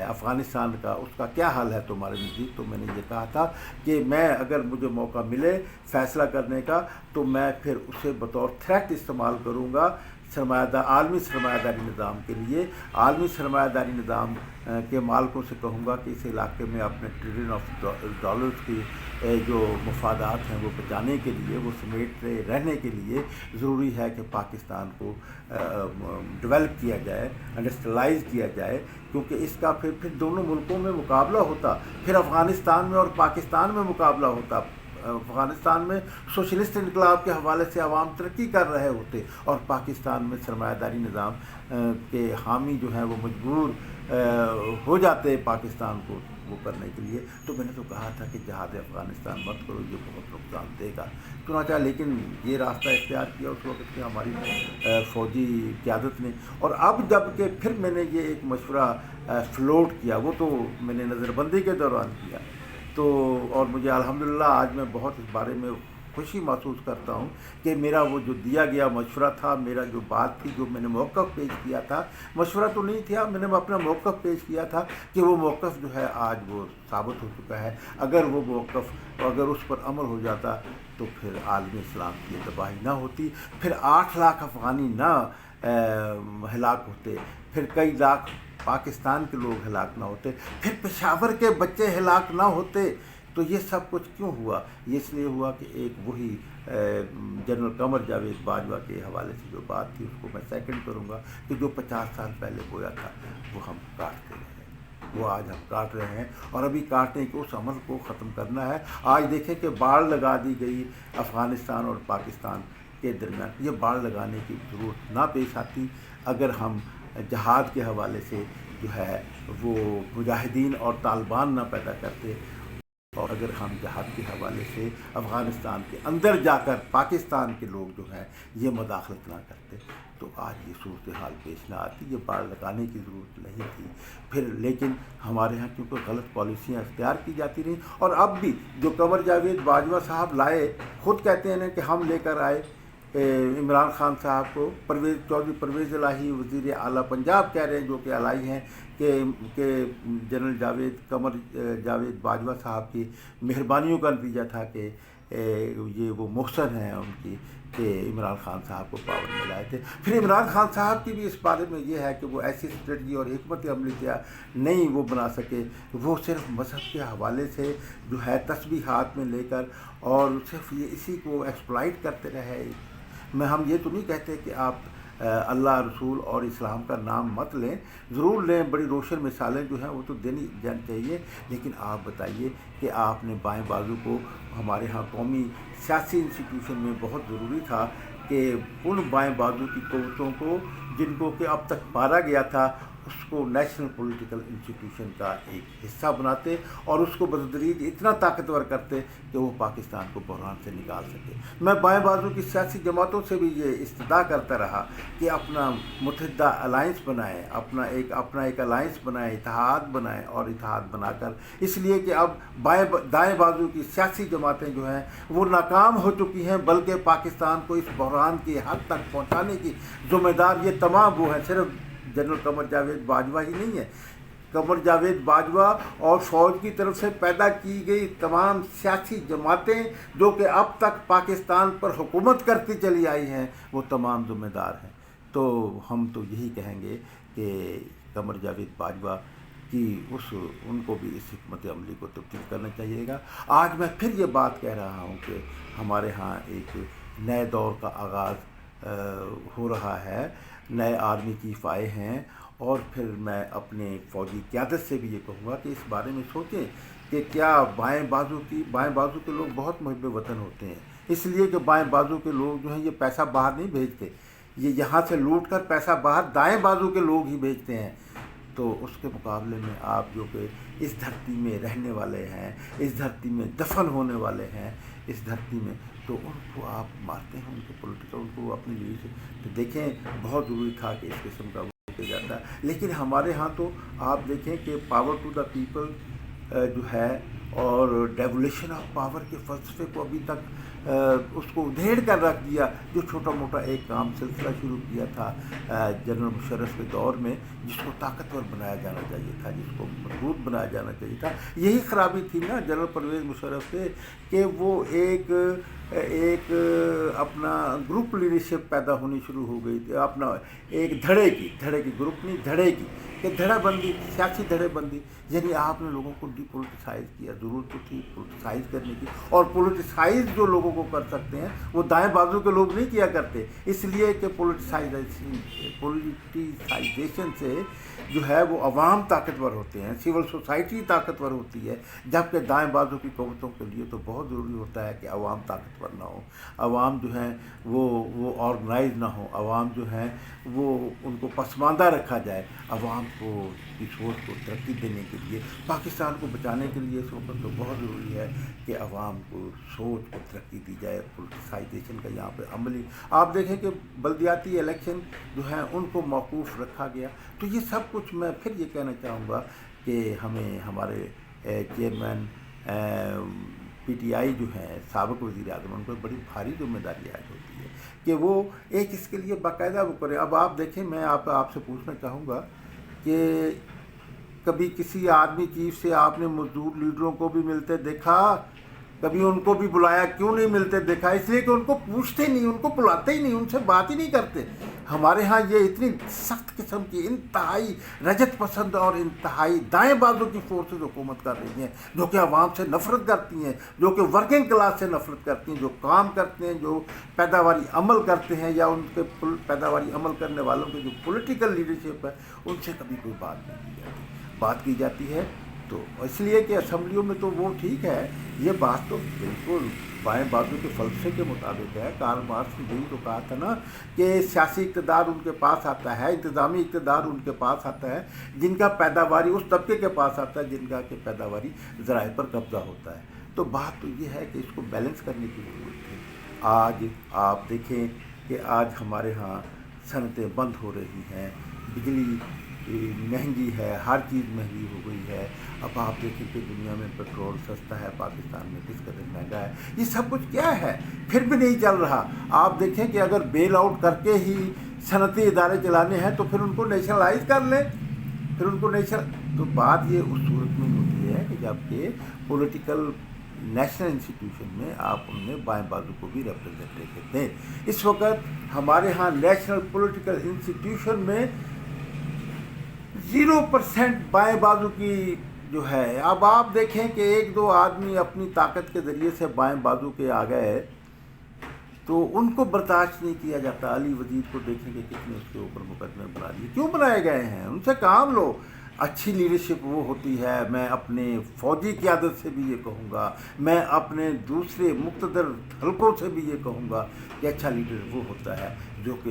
افغانستان کا، اس کا کیا حل ہے تمہارے نزدیک، تو میں نے یہ کہا تھا کہ میں اگر مجھے موقع ملے فیصلہ کرنے کا، تو میں پھر اسے بطور تھریٹ استعمال کروں گا عالمی سرمایہ داری نظام کے لیے۔ عالمی سرمایہ داری نظام کے مالکوں سے کہوں گا کہ اس علاقے میں اپنے ٹریلین آف ڈالرز کی جو مفادات ہیں وہ بچانے کے لیے، وہ سمیٹتے رہنے کے لیے ضروری ہے کہ پاکستان کو ڈیولپ کیا جائے، انڈسٹریلائز کیا جائے، کیونکہ اس کا پھر دونوں ملکوں میں مقابلہ ہوتا، پھر افغانستان میں اور پاکستان میں مقابلہ ہوتا، افغانستان میں سوشلسٹ انقلاب کے حوالے سے عوام ترقی کر رہے ہوتے اور پاکستان میں سرمایہ داری نظام کے حامی جو ہیں وہ مجبور ہو جاتے پاکستان کو وہ کرنے کے لیے، تو میں نے تو کہا تھا کہ جہاد افغانستان مت کرو، یہ بہت نقصان دے گا چنانچہ، لیکن یہ راستہ اختیار کیا اس وقت کی ہماری فوجی قیادت نے۔ اور اب جب کہ پھر میں نے یہ ایک مشورہ فلوٹ کیا، وہ تو میں نے نظر بندی کے دوران کیا، تو اور مجھے الحمدللہ آج میں بہت اس بارے میں خوشی محسوس کرتا ہوں کہ میرا وہ جو دیا گیا مشورہ تھا، میرا جو بات تھی، جو میں نے موقف پیش کیا تھا، مشورہ تو نہیں تھا، میں نے اپنا موقف پیش کیا تھا کہ وہ موقف جو ہے آج وہ ثابت ہو چکا ہے۔ اگر وہ موقف، اگر اس پر عمل ہو جاتا تو پھر عالم اسلام کی تباہی نہ ہوتی، پھر 8 لاکھ افغانی نہ ہلاک ہوتے، پھر کئی لاکھ پاکستان کے لوگ ہلاک نہ ہوتے، پھر پشاور کے بچے ہلاک نہ ہوتے۔ تو یہ سب کچھ کیوں ہوا؟ یہ اس لیے ہوا کہ ایک وہی جنرل قمر جاوید باجوہ کے حوالے سے جو بات تھی، اس کو میں سیکنڈ کروں گا کہ جو 50 سال پہلے بویا تھا وہ ہم کاٹتے رہے، وہ آج ہم کاٹ رہے ہیں، اور ابھی کاٹنے کے اس عمل کو ختم کرنا ہے۔ آج دیکھیں کہ باڑ لگا دی گئی افغانستان اور پاکستان کے درمیان، یہ باڑ لگانے کی ضرورت نہ پیش آتی اگر ہم جہاد کے حوالے سے جو ہے وہ مجاہدین اور طالبان نہ پیدا کرتے، اور اگر ہم جہاد کے حوالے سے افغانستان کے اندر جا کر پاکستان کے لوگ جو ہیں یہ مداخلت نہ کرتے، تو آج یہ صورتحال پیش نہ آتی، یہ باڑ لگانے کی ضرورت نہیں تھی۔ پھر لیکن ہمارے ہاں کیونکہ غلط پالیسیاں اختیار کی جاتی رہیں، اور اب بھی جو قمر جاوید باجوہ صاحب لائے، خود کہتے ہیں کہ ہم لے کر آئے عمران خان صاحب کو، چودھری پرویز الہی وزیر اعلیٰ پنجاب کہہ رہے ہیں جو کہ الائی ہیں کہ جنرل قمر جاوید باجوہ صاحب کی مہربانیوں کا نتیجہ تھا کہ یہ وہ محسن ہیں ان کی کہ عمران خان صاحب کو پاور میں لائے تھے۔ پھر عمران خان صاحب کی بھی اس بارے میں یہ ہے کہ وہ ایسی اسٹریٹجی اور حکمت عملی کیا نہیں وہ بنا سکے، وہ صرف مذہب کے حوالے سے جو ہے تسبیح ہاتھ میں لے کر اور صرف یہ اسی کو ایکسپلائٹ کرتے رہے۔ ہم یہ تو نہیں کہتے کہ آپ اللہ، رسول اور اسلام کا نام مت لیں، ضرور لیں، بڑی روشن مثالیں جو ہیں وہ تو دینی جانی چاہیے، لیکن آپ بتائیے کہ آپ نے بائیں بازو کو، ہمارے ہاں قومی سیاسی انسٹیٹیوشن میں بہت ضروری تھا کہ ان بائیں بازو کی قوتوں کو جن کو کہ اب تک مارا گیا تھا، اس کو نیشنل پولیٹیکل انسٹیٹیوشن کا ایک حصہ بناتے اور اس کو بتدریج اتنا طاقتور کرتے کہ وہ پاکستان کو بحران سے نکال سکے۔ میں بائیں بازو کی سیاسی جماعتوں سے بھی یہ استدعا کرتا رہا کہ اپنا متحدہ الائنس بنائیں، اپنا ایک الائنس بنائیں، اتحاد بنائیں، اور اتحاد بنا کر، اس لیے کہ اب دائیں بازو کی سیاسی جماعتیں جو ہیں وہ ناکام ہو چکی ہیں، بلکہ پاکستان کو اس بحران کی حد تک پہنچانے کی ذمہ دار یہ تمام وہ ہیں، صرف جنرل قمر جاوید باجوہ ہی نہیں ہے، قمر جاوید باجوہ اور فوج کی طرف سے پیدا کی گئی تمام سیاسی جماعتیں جو کہ اب تک پاکستان پر حکومت کرتی چلی آئی ہیں، وہ تمام ذمہ دار ہیں۔ تو ہم تو یہی کہیں گے کہ قمر جاوید باجوہ کی ان کو بھی اس حکمت عملی کو تبدیل کرنا چاہیے گا۔ آج میں پھر یہ بات کہہ رہا ہوں کہ ہمارے ہاں ایک نئے دور کا آغاز ہو رہا ہے، نئے آرمی چیف آئے ہیں، اور پھر میں اپنے فوجی قیادت سے بھی یہ کہوں گا کہ اس بارے میں سوچیں کہ کیا بائیں بازو کے لوگ بہت محب وطن ہوتے ہیں، اس لیے کہ بائیں بازو کے لوگ جو ہیں یہ پیسہ باہر نہیں بھیجتے، یہ یہاں سے لوٹ کر پیسہ باہر دائیں بازو کے لوگ ہی بھیجتے ہیں۔ تو اس کے مقابلے میں آپ جو کہ اس دھرتی میں رہنے والے ہیں، اس دھرتی میں دفن ہونے والے ہیں، اس دھرتی میں، تو ان کو آپ مارتے ہیں، ان کو پولیٹیکل، ان کو اپنی لیے سے، تو دیکھیں بہت ضروری تھا کہ اس قسم کا وہ کیا جاتا ہے۔ لیکن ہمارے ہاں تو آپ دیکھیں کہ پاور ٹو دا پیپل جو ہے اور ڈیولیشن آف پاور کے فلسفے کو ابھی تک اس کو ادھیڑ کر رکھ دیا، جو چھوٹا موٹا ایک کام سلسلہ شروع کیا تھا جنرل مشرف کے دور میں، جس کو طاقتور بنایا جانا چاہیے تھا، جس کو مضبوط بنایا جانا چاہیے تھا، یہی خرابی تھی نا جنرل پرویز مشرف سے کہ وہ ایک اپنا گروپ لیڈرشپ پیدا ہونی شروع ہو گئی تھی، اپنا ایک دھڑے کی گروپ نہیں، دھڑے کی کہ دھڑے بندی، سیاسی دھڑے بندی، یعنی آپ نے لوگوں کو ڈی پولیٹیسائز کیا. ضرورت تو تھی پولیٹیسائز کرنے کی، اور پولیٹیسائز جو لوگوں کو کر سکتے ہیں وہ دائیں بازو کے لوگ نہیں کیا کرتے، اس لیے کہ پولیٹیسائزیشن سے جو ہے وہ عوام طاقتور ہوتے ہیں، سول سوسائٹی طاقتور ہوتی ہے، جبکہ دائیں بازو کی قوتوں کے لیے تو بہت ضروری ہوتا ہے کہ عوام طاقتور نہ ہو، عوام جو ہیں وہ آرگنائز نہ ہو، عوام جو ہیں وہ ان کو پسماندہ رکھا جائے. عوام کو کی سوچ کو ترقی دینے کے لیے، پاکستان کو بچانے کے لیے اس وقت تو بہت ضروری ہے کہ عوام کو سوچ کو ترقی دی جائے. پولیٹیسائزیشن کا یہاں پہ عملی آپ دیکھیں کہ بلدیاتی الیکشن جو ہیں ان کو موقوف رکھا گیا. تو یہ سب کچھ میں پھر یہ کہنا چاہوں گا کہ ہمیں ہمارے چیئرمین پی ٹی آئی جو ہیں سابق وزیر اعظم، ان کو بڑی بھاری ذمہ داری عائد ہوتی ہے کہ وہ ایک اس کے لیے باقاعدہ وہ کرے. اب آپ دیکھیں، میں آپ سے پوچھنا چاہوں گا کہ کبھی کسی آرمی چیف سے آپ نے مزدور لیڈروں کو بھی ملتے دیکھا؟ کبھی ان کو بھی بلایا کیوں نہیں ملتے دیکھا؟ اس لیے کہ ان کو پوچھتے نہیں، ان کو بلاتے ہی نہیں، ان سے بات ہی نہیں کرتے. ہمارے ہاں یہ اتنی سخت قسم کی انتہائی رجت پسند اور انتہائی دائیں بازو کی فورسز حکومت کر رہی ہیں، جو کہ عوام سے نفرت کرتی ہیں، جو کہ ورکنگ کلاس سے نفرت کرتی ہیں، جو کام کرتے ہیں، جو پیداواری عمل کرتے ہیں، یا ان کے پیداواری عمل کرنے والوں کے جو پولیٹیکل لیڈرشپ ہے ان سے کبھی کوئی بات نہیں کی جاتی. بات کی جاتی ہے تو اس لیے کہ اسمبلیوں میں تو وہ ٹھیک ہے. یہ بات تو بالکل بائیں بازو کے فلسفے کے مطابق ہے. کارل مارکس نے یہی تو کہا تھا نا کہ سیاسی اقتدار ان کے پاس آتا ہے، انتظامی اقتدار ان کے پاس آتا ہے جن کا پیداواری اس طبقے کے پاس آتا ہے جن کا کہ پیداواری ذرائع پر قبضہ ہوتا ہے. تو بات تو یہ ہے کہ اس کو بیلنس کرنے کی ضرورت ہے. آج آپ دیکھیں کہ آج ہمارے ہاں صنعتیں بند ہو رہی ہیں، بجلی مہنگی ہے، ہر چیز مہنگی ہو گئی ہے. اب آپ دیکھیں کہ دنیا میں پیٹرول سستا ہے، پاکستان میں کس قدر مہنگا ہے. یہ سب کچھ کیا ہے؟ پھر بھی نہیں چل رہا. آپ دیکھیں کہ اگر بیل آؤٹ کر کے ہی صنعتی ادارے چلانے ہیں تو پھر ان کو نیشنلائز کر لیں، پھر ان کو تو بات یہ اس صورت میں ہوتی ہے کہ جب کہ پولیٹیکل نیشنل انسٹیٹیوشن میں آپ ان میں بائیں بازو کو بھی ریپرزینٹیٹیو دیں. اس وقت ہمارے ہاں نیشنل پولیٹیکل انسٹیٹیوشن میں 0% بائیں بازو کی جو ہے. اب آپ دیکھیں کہ ایک دو آدمی اپنی طاقت کے ذریعے سے بائیں بازو کے آ گئے تو ان کو برداشت نہیں کیا جاتا. علی وزیر کو دیکھیں کہ کتنے اس کے اوپر مقدمے بنا دیے. کیوں بنائے گئے ہیں؟ ان سے کام لو. اچھی لیڈرشپ وہ ہوتی ہے، میں اپنے فوجی قیادت سے بھی یہ کہوں گا، میں اپنے دوسرے مقتدر حلقوں سے بھی یہ کہوں گا کہ اچھا لیڈر وہ ہوتا ہے جو کہ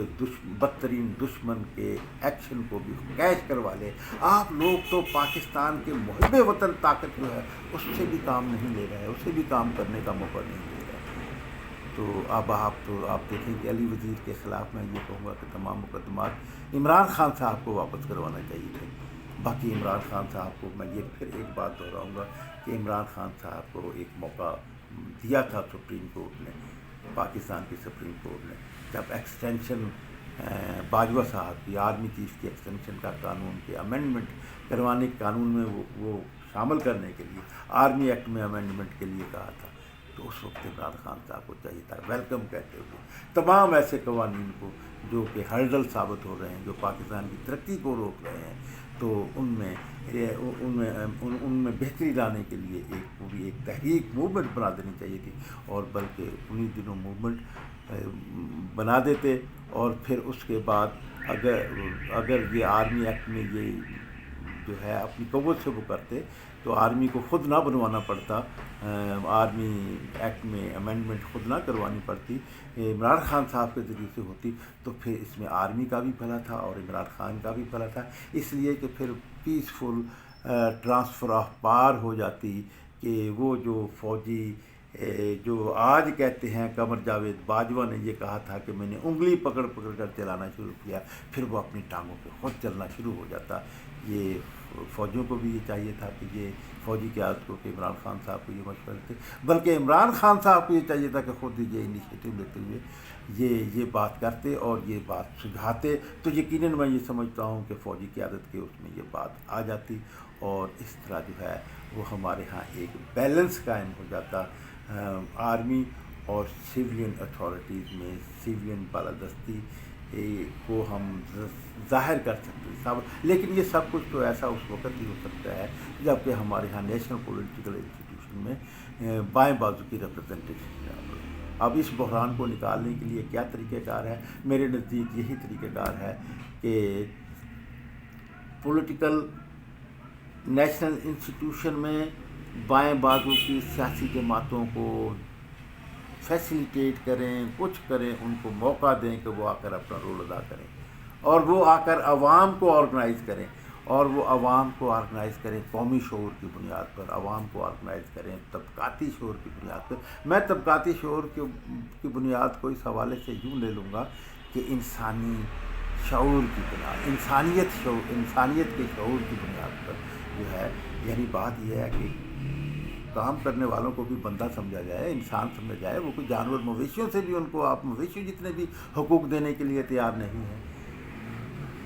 بدترین دشمن کے ایکشن کو بھی کیچ کروا لے. آپ لوگ تو پاکستان کے محب وطن طاقت جو ہے اس سے بھی کام نہیں لے رہے، اسے بھی کام کرنے کا موقع نہیں دے رہے. تو اب آپ دیکھیں کہ علی وزیر کے خلاف میں یہ کہوں گا کہ تمام مقدمات عمران خان صاحب کو واپس کروانا چاہیے تھے. باقی عمران خان صاحب کو میں یہ پھر ایک بات دہراؤں گا کہ عمران خان صاحب کو ایک موقع دیا تھا سپریم کورٹ نے، پاکستان کی سپریم کورٹ نے، جب ایکسٹینشن باجوہ صاحب کی آرمی چیف کی ایکسٹینشن کا قانون کے امینڈمنٹ کروانے قانون میں وہ شامل کرنے کے لیے آرمی ایکٹ میں امینڈمنٹ کے لیے کہا تھا. تو اس وقت عمران خان صاحب کو چاہیے تھا ویلکم کہتے ہوئے تمام ایسے قوانین کو جو کہ ہرڈل ثابت ہو رہے ہیں، جو پاکستان کی ترقی کو روک رہے ہیں، تو ان میں بہتری لانے کے لیے ایک پوری ایک تحریک موومنٹ بنا دینی چاہیے تھی. اور بلکہ انہی دنوں موومنٹ بنا دیتے اور پھر اس کے بعد اگر یہ آرمی ایکٹ میں یہ جو ہے اپنی قوت سے وہ کرتے تو آرمی کو خود نہ بنوانا پڑتا، آرمی ایکٹ میں امینڈمنٹ خود نہ کروانی پڑتی، عمران خان صاحب کے ذریعے سے ہوتی تو پھر اس میں آرمی کا بھی بھلا تھا اور عمران خان کا بھی بھلا تھا. اس لیے کہ پھر پیسفل ٹرانسفر آف پاور ہو جاتی کہ وہ جو فوجی جو آج کہتے ہیں قمر جاوید باجوہ نے یہ کہا تھا کہ میں نے انگلی پکڑ پکڑ کر چلانا شروع کیا، پھر وہ اپنی ٹانگوں پہ خود چلنا شروع ہو جاتا. یہ فوجیوں کو بھی یہ چاہیے تھا کہ یہ فوجی قیادت کو کہ عمران خان صاحب کو یہ مشورے تھے، بلکہ عمران خان صاحب کو یہ چاہیے تھا کہ خود یہ انیشیٹو لیتے ہوئے یہ بات کرتے اور یہ بات سجھاتے. تو یقیناً میں یہ سمجھتا ہوں کہ فوجی قیادت کے اس میں یہ بات آ جاتی اور اس طرح جو ہے وہ ہمارے ہاں ایک بیلنس قائم ہو جاتا آرمی اور سیولین اتھارٹیز میں، سیولین بالادستی کو ہم ظاہر کر سکتے ہیں. لیکن یہ سب کچھ تو ایسا اس وقت ہی ہو سکتا ہے جب کہ ہمارے یہاں نیشنل پولیٹیکل انسٹیٹیوشن میں بائیں بازو کی ریپرزنٹیشن ہے. اب اس بحران کو نکالنے کے لیے کیا طریقہ کار ہے؟ میرے نزدیک یہی طریقہ کار ہے کہ پولیٹیکل نیشنل انسٹیٹیوشن میں بائیں بازو کی سیاسی جماعتوں کو فیسیلیٹیٹ کریں، کچھ کریں، ان کو موقع دیں کہ وہ آ کر اپنا رول ادا کریں، اور وہ آ کر عوام کو آرگنائز کریں، اور وہ عوام کو آرگنائز کریں قومی شعور کی بنیاد پر، عوام کو آرگنائز کریں طبقاتی شعور کی بنیاد پر. میں طبقاتی شعور کی بنیاد کو اس حوالے سے یوں لے لوں گا کہ انسانی شعور کی بنیاد، انسانیت کے شعور کی بنیاد پر جو ہے، یعنی بات یہ ہے کہ کام کرنے والوں کو بھی بندہ سمجھا جائے، انسان سمجھا جائے. وہ کوئی جانور، مویشیوں سے بھی ان کو آپ مویشی جتنے بھی حقوق دینے کے لیے تیار نہیں ہیں،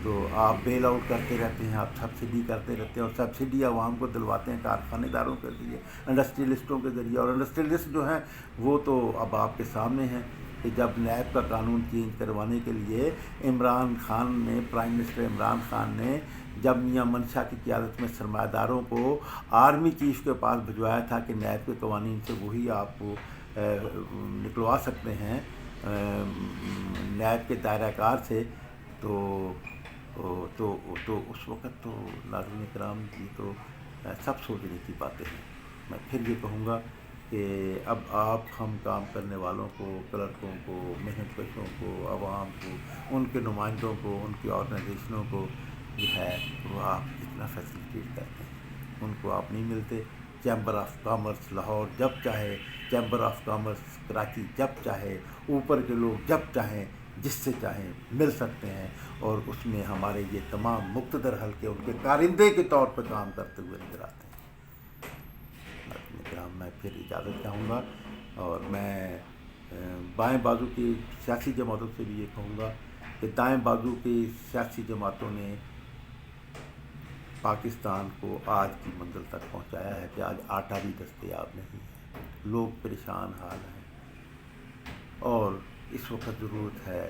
تو آپ بیل آؤٹ کرتے رہتے ہیں، آپ سبسڈی کرتے رہتے ہیں، اور سبسڈی عوام کو دلواتے ہیں کارخانے داروں کے ذریعے، انڈسٹریلسٹوں کے ذریعے. اور انڈسٹریلسٹ جو ہیں وہ تو اب آپ کے سامنے ہیں کہ جب نیب کا قانون چینج کروانے کے لیے پرائم منسٹر عمران خان نے جب میاں منشا کی قیادت میں سرمایہ داروں کو آرمی چیف کے پاس بھجوایا تھا کہ نیب کے قوانین سے وہی آپ کو نکلوا سکتے ہیں نیب کے دائرہ کار سے، تو اس وقت تو ناظرین کرام کی تو سب سوچنے کی باتیں ہیں. میں پھر یہ کہوں گا کہ اب ہم کام کرنے والوں کو، کلرکوں کو، محنت کشوں کو، عوام کو، ان کے نمائندوں کو، ان کی آرگنائزیشنوں کو جو ہے وہ آپ اتنا فیسیلیٹیٹ کرتے ہیں، ان کو آپ نہیں ملتے. چیمبر آف کامرس لاہور جب چاہے، چیمبر آف کامرس کراچی جب چاہے، اوپر کے لوگ جب چاہیں جس سے چاہیں مل سکتے ہیں، اور اس میں ہمارے یہ تمام مقتدر حلقے ان کے کارندے کے طور پر کام کرتے ہوئے نظر آتے ہیں. میں پھر اجازت چاہوں گا، اور میں بائیں بازو کی سیاسی جماعتوں سے بھی یہ کہوں گا کہ دائیں بازو کی سیاسی جماعتوں نے پاکستان کو آج کی منزل تک پہنچایا ہے کہ آج آٹا بھی دستیاب نہیں ہے، لوگ پریشان حال ہیں، اور اس وقت ضرورت ہے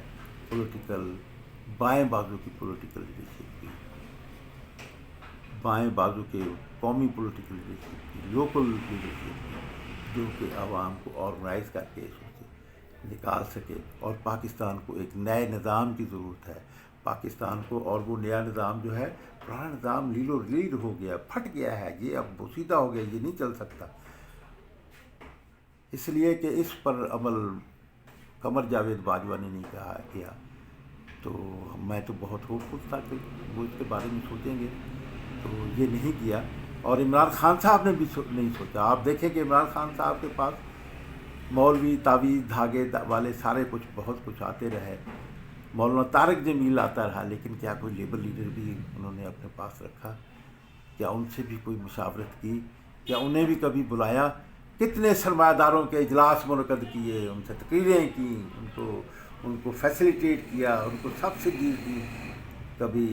بائیں بازو کی پولیٹیکل لیڈرشپ کی، بائیں بازو کے قومی پولیٹیکل لیڈرشپ کی، لوکل لیڈرشپ کی، جو کہ عوام کو آرگنائز کر کے نکال سکے. اور پاکستان کو ایک نئے نظام کی ضرورت ہے، پاکستان کو. اور وہ نیا نظام جو ہے، پرانا نظام لیل و لید ہو گیا، پھٹ گیا ہے، یہ اب بوسیدہ ہو گیا، یہ نہیں چل سکتا. اس لیے کہ اس پر عمل قمر جاوید باجوہ نے نہیں کہا کیا، تو میں تو بہت ہوپ فل تھا کہ وہ اس کے بارے میں سوچیں گے، تو یہ نہیں کیا. اور عمران خان صاحب نے بھی نہیں سوچا. آپ دیکھیں کہ عمران خان صاحب کے پاس مولوی، تعویذ، دھاگے والے سارے بہت کچھ آتے رہے، مولانا طارق جمیل آتا رہا، لیکن کیا کوئی لیبر لیڈر بھی انہوں نے اپنے پاس رکھا؟ کیا ان سے بھی کوئی مشاورت کی؟ کیا انہیں بھی کبھی بلایا؟ کتنے سرمایہ داروں کے اجلاس منعقد کیے، ان سے تقریریں کیں، ان کو فیسیلیٹیٹ کیا، ان کو سبسڈی دی. کبھی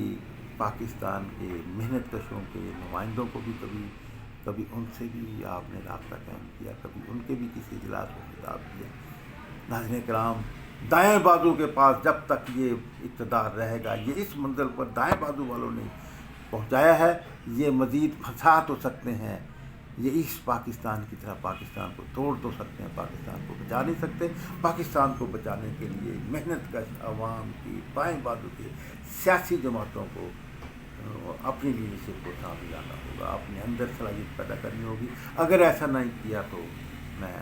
پاکستان کے محنت کشوں کے نمائندوں کو بھی کبھی ان سے بھی آپ نے رابطہ قائم کیا، کبھی ان کے بھی کسی اجلاس کو خطاب کیا. ناظرین کرام، دائیں بازو کے پاس جب تک یہ اقتدار رہے گا، یہ اس منزل پر دائیں بازو والوں نے پہنچایا ہے، یہ مزید پھنسا تو سکتے ہیں، یہ اس پاکستان کی طرح پاکستان کو توڑ تو سکتے ہیں، پاکستان کو بچا نہیں سکتے. پاکستان کو بچانے کے لیے محنت کش عوام کی، بائیں بازو کی سیاسی جماعتوں کو اپنی لیڈرشپ کو سامنے لانا ہوگا، اپنے اندر صلاحیت پیدا کرنی ہوگی. اگر ایسا نہیں کیا تو میں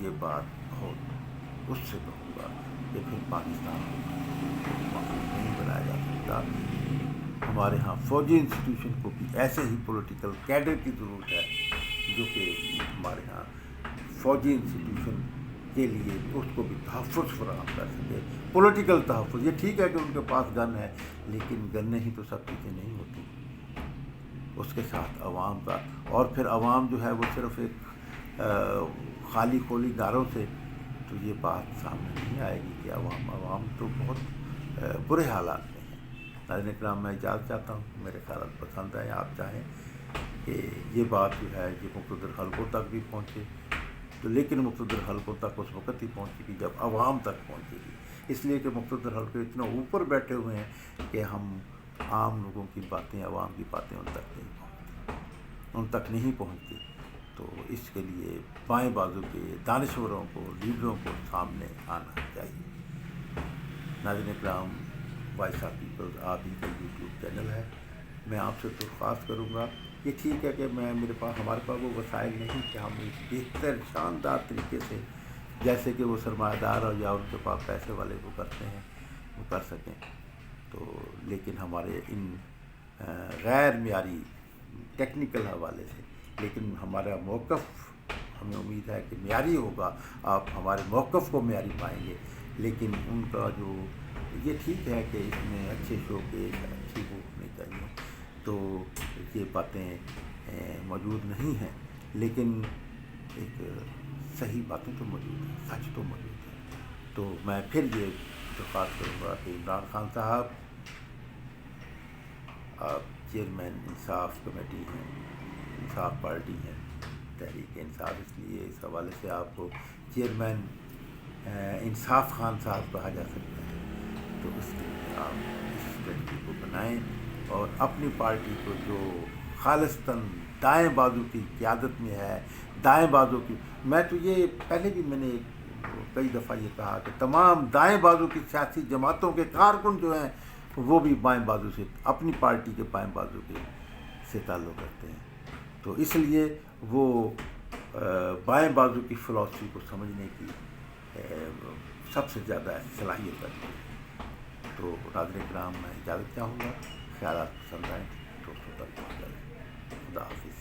یہ بات بہت اس سے کہوں گا کہ پھر پاکستان کو نہیں بنایا جا سکتا. ہمارے ہاں فوجی انسٹیٹیوشن کو بھی ایسے ہی پولیٹیکل کیڈر کی ضرورت ہے، جو کہ ہمارے ہاں فوجی انسٹیٹیوشن کے لیے اس کو بھی تحفظ فراہم کر سکے، پولیٹیکل تحفظ. یہ ٹھیک ہے کہ ان کے پاس گن ہے، لیکن گن ہی تو سب چیزیں نہیں ہوتی، اس کے ساتھ عوام کا. اور پھر عوام جو ہے وہ صرف ایک خالی کھولی نعروں سے تو یہ بات سامنے نہیں آئے گی کہ عوام تو بہت برے حالات میں ہیں. ناظرین کرام، میں اجازت چاہتا ہوں، میرے خیالات پسند آئے، آپ چاہیں کہ یہ بات جو ہے یہ مقتدر حلقوں تک بھی پہنچے، تو لیکن مقتدر حلقوں تک اس وقت ہی پہنچے گی جب عوام تک پہنچے گی. اس لیے کہ مقتدر حلقے اتنا اوپر بیٹھے ہوئے ہیں کہ ہم عام لوگوں کی باتیں، عوام کی باتیں ان تک نہیں پہنچتی. تو اس کے لیے بائیں بازو کے دانشوروں کو، لیڈروں کو سامنے آنا چاہیے. ناظرین اکرام، وائس آف پیپلز آپ ہی کا یوٹیوب چینل ہے. میں آپ سے درخواست کروں گا، یہ ٹھیک ہے کہ ہمارے پاس وہ وسائل نہیں کہ ہم ایک بہتر شاندار طریقے سے، جیسے کہ وہ سرمایہ دار اور یا ان کے پاس پیسے والے وہ کرتے ہیں، وہ کر سکیں. تو لیکن ہمارے ان غیر معیاری ٹیکنیکل حوالے سے، لیکن ہمارا موقف ہمیں امید ہے کہ معیاری ہوگا. آپ ہمارے موقف کو معیاری پائیں گے. لیکن ان کا جو یہ ٹھیک ہے کہ اس میں اچھے شو پیش، اچھی وہ ہونی چاہیے، تو یہ باتیں موجود نہیں ہیں. لیکن ایک صحیح باتیں تو موجود ہیں، سچ تو موجود ہے. تو میں پھر یہ درخواست کروں گا کہ عمران خان صاحب، آپ چیئرمین انصاف کمیٹی ہیں، انصاف پارٹی ہیں، تحریک انصاف، اس لیے اس حوالے سے آپ کو چیئرمین انصاف خان صاحب کہا جا سکتا ہے. تو اس کے لیے آپ اس اسٹریٹجی کو بنائیں اور اپنی پارٹی کو جو خالصتاً دائیں بازو کی قیادت میں ہے، دائیں بازو کی، میں تو یہ پہلے بھی میں نے کئی دفعہ یہ کہا کہ تمام دائیں بازو کی سیاسی جماعتوں کے کارکن جو ہیں وہ بھی بائیں بازو سے، اپنی پارٹی کے بائیں بازو کے سے تعلق رکھتے ہیں. تو اس لیے وہ بائیں بازو کی فلاسفی کو سمجھنے کی سب سے زیادہ صلاحیت رکھتے ہیں. تو ناظرین کرام، میں اجازت چاہوں گا. خیالات پسند آئیں دوستوں تک پہنچ جائیں. خدا حافظ.